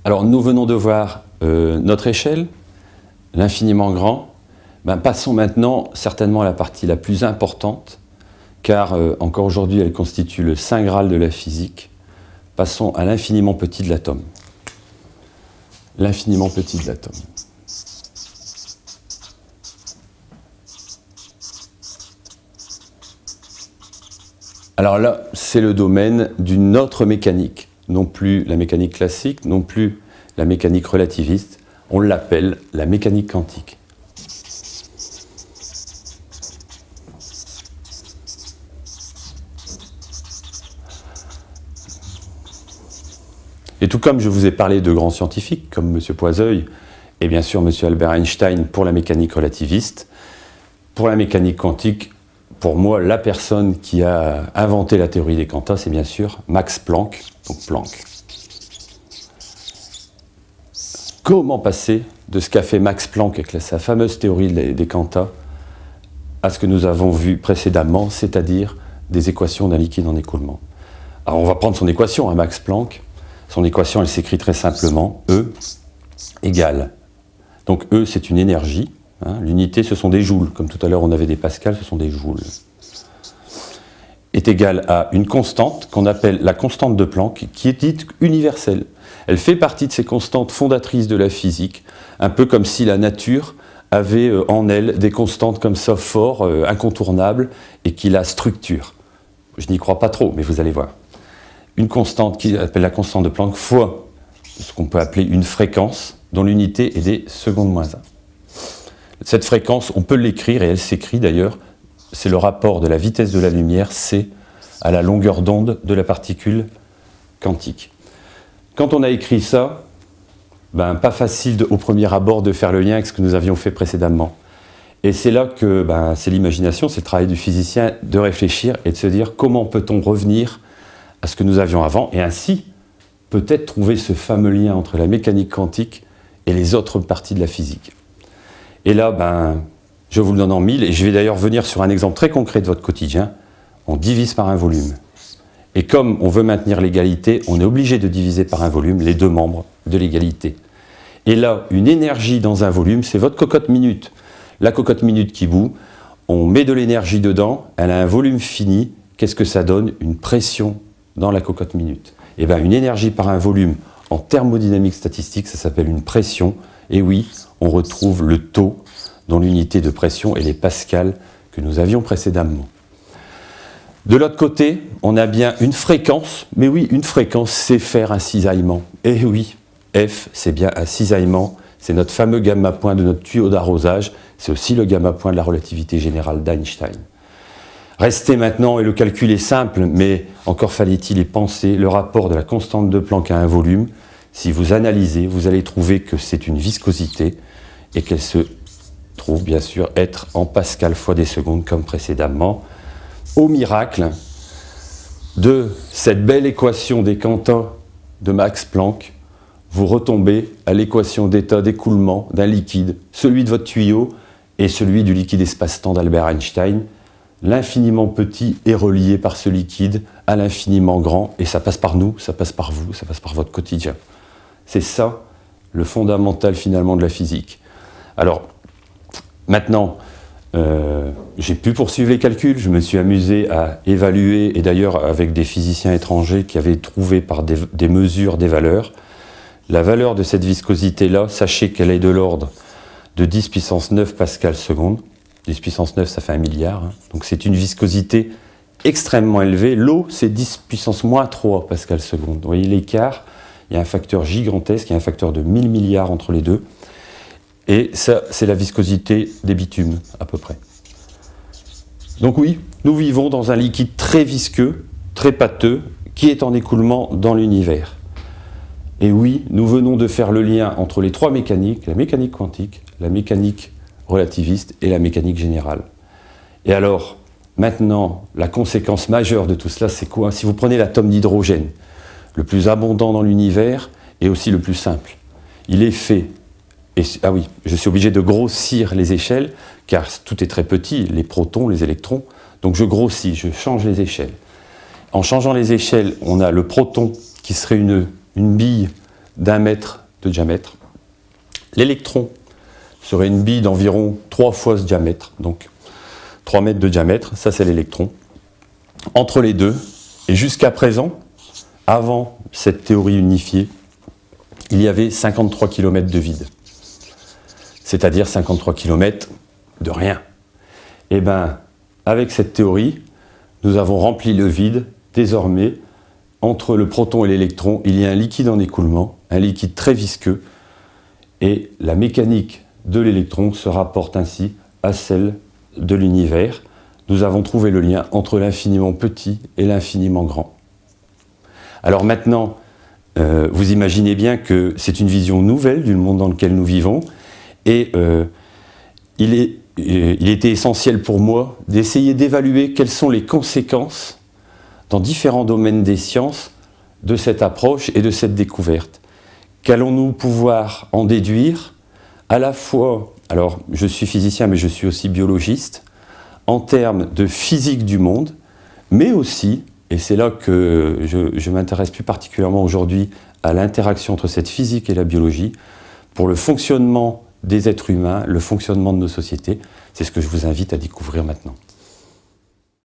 Alors nous venons de voir notre échelle, l'infiniment grand. Passons maintenant certainement à la partie la plus importante, car encore aujourd'hui elle constitue le saint graal de la physique. Passons à l'infiniment petit de l'atome. L'infiniment petit de l'atome. Alors là, c'est le domaine d'une autre mécanique, non plus la mécanique classique, non plus la mécanique relativiste, on l'appelle la mécanique quantique. Et tout comme je vous ai parlé de grands scientifiques comme M. Poiseuille et bien sûr M. Albert Einstein pour la mécanique relativiste, pour la mécanique quantique, pour moi, la personne qui a inventé la théorie des quantas, c'est bien sûr Max Planck, donc Planck. Comment passer de ce qu'a fait Max Planck avec sa fameuse théorie des quantas à ce que nous avons vu précédemment, c'est-à-dire des équations d'un liquide en écoulement? Alors on va prendre son équation, Max Planck. Son équation, elle s'écrit très simplement, E égale. Donc E, c'est une énergie. L'unité, ce sont des joules. Comme tout à l'heure, on avait des pascals, ce sont des joules. Est égale à une constante qu'on appelle la constante de Planck, qui est dite universelle. Elle fait partie de ces constantes fondatrices de la physique, un peu comme si la nature avait en elle des constantes comme ça fort, incontournables, et qui la structurent. Je n'y crois pas trop, mais vous allez voir. Une constante qui s'appelle la constante de Planck fois ce qu'on peut appeler une fréquence, dont l'unité est des secondes moins 1. Cette fréquence, on peut l'écrire, et elle s'écrit d'ailleurs, c'est le rapport de la vitesse de la lumière, C, à la longueur d'onde de la particule quantique. Quand on a écrit ça, pas facile au premier abord de faire le lien avec ce que nous avions fait précédemment. Et c'est là que c'est l'imagination, c'est le travail du physicien de réfléchir et de se dire comment peut-on revenir à ce que nous avions avant, et ainsi peut-être trouver ce fameux lien entre la mécanique quantique et les autres parties de la physique. Et là, je vous le donne en mille, et je vais d'ailleurs venir sur un exemple très concret de votre quotidien. On divise par un volume. Et comme on veut maintenir l'égalité, on est obligé de diviser par un volume les deux membres de l'égalité. Et là, une énergie dans un volume, c'est votre cocotte minute. La cocotte minute qui bout, on met de l'énergie dedans, elle a un volume fini. Qu'est-ce que ça donne? Une pression dans la cocotte minute. Et une énergie par un volume, en thermodynamique statistique, ça s'appelle une pression. Et oui, on retrouve le taux dont l'unité de pression est les pascals que nous avions précédemment. De l'autre côté, on a bien une fréquence, mais oui, une fréquence, c'est faire un cisaillement. Et oui, F, c'est bien un cisaillement, c'est notre fameux gamma point de notre tuyau d'arrosage, c'est aussi le gamma point de la relativité générale d'Einstein. Restez maintenant, et le calcul est simple, mais encore fallait-il y penser, le rapport de la constante de Planck à un volume. Si vous analysez, vous allez trouver que c'est une viscosité et qu'elle se trouve bien sûr être en pascal fois des secondes comme précédemment. Au miracle de cette belle équation des quantas de Max Planck, vous retombez à l'équation d'état d'écoulement d'un liquide, celui de votre tuyau et celui du liquide espace-temps d'Albert Einstein. L'infiniment petit est relié par ce liquide à l'infiniment grand, et ça passe par nous, ça passe par vous, ça passe par votre quotidien. C'est ça, le fondamental finalement de la physique. Alors, maintenant, j'ai pu poursuivre les calculs, je me suis amusé à évaluer, et d'ailleurs avec des physiciens étrangers qui avaient trouvé par des mesures des valeurs. La valeur de cette viscosité-là, sachez qu'elle est de l'ordre de 10 puissance 9 pascal seconde. 10 puissance 9, ça fait 1 milliard. Donc c'est une viscosité extrêmement élevée. L'eau, c'est 10 puissance moins 3 pascal seconde. Vous voyez l'écart? Il y a un facteur gigantesque, il y a un facteur de 1000 milliards entre les deux. Et ça, c'est la viscosité des bitumes, à peu près. Donc oui, nous vivons dans un liquide très visqueux, très pâteux, qui est en écoulement dans l'univers. Et oui, nous venons de faire le lien entre les trois mécaniques, la mécanique quantique, la mécanique relativiste et la mécanique générale. Et alors, maintenant, la conséquence majeure de tout cela, c'est quoi? Si vous prenez l'atome d'hydrogène, le plus abondant dans l'univers et aussi le plus simple, il est fait, ah oui, je suis obligé de grossir les échelles, car tout est très petit, les protons, les électrons, donc je grossis, je change les échelles. En changeant les échelles, on a le proton qui serait une bille d'1 mètre de diamètre. L'électron serait une bille d'environ 3 fois ce diamètre, donc 3 mètres de diamètre, ça c'est l'électron. Entre les deux, et jusqu'à présent, avant cette théorie unifiée, il y avait 53 km de vide. C'est-à-dire 53 km de rien. Et bien, avec cette théorie, nous avons rempli le vide. Désormais, entre le proton et l'électron, il y a un liquide en écoulement, un liquide très visqueux, et la mécanique de l'électron se rapporte ainsi à celle de l'univers. Nous avons trouvé le lien entre l'infiniment petit et l'infiniment grand. Alors maintenant, vous imaginez bien que c'est une vision nouvelle du monde dans lequel nous vivons, et il était essentiel pour moi d'essayer d'évaluer quelles sont les conséquences dans différents domaines des sciences de cette approche et de cette découverte. Qu'allons-nous pouvoir en déduire à la fois, alors je suis physicien mais je suis aussi biologiste, en termes de physique du monde, mais aussi, et c'est là que je m'intéresse plus particulièrement aujourd'hui à l'interaction entre cette physique et la biologie, pour le fonctionnement des êtres humains, le fonctionnement de nos sociétés. C'est ce que je vous invite à découvrir maintenant.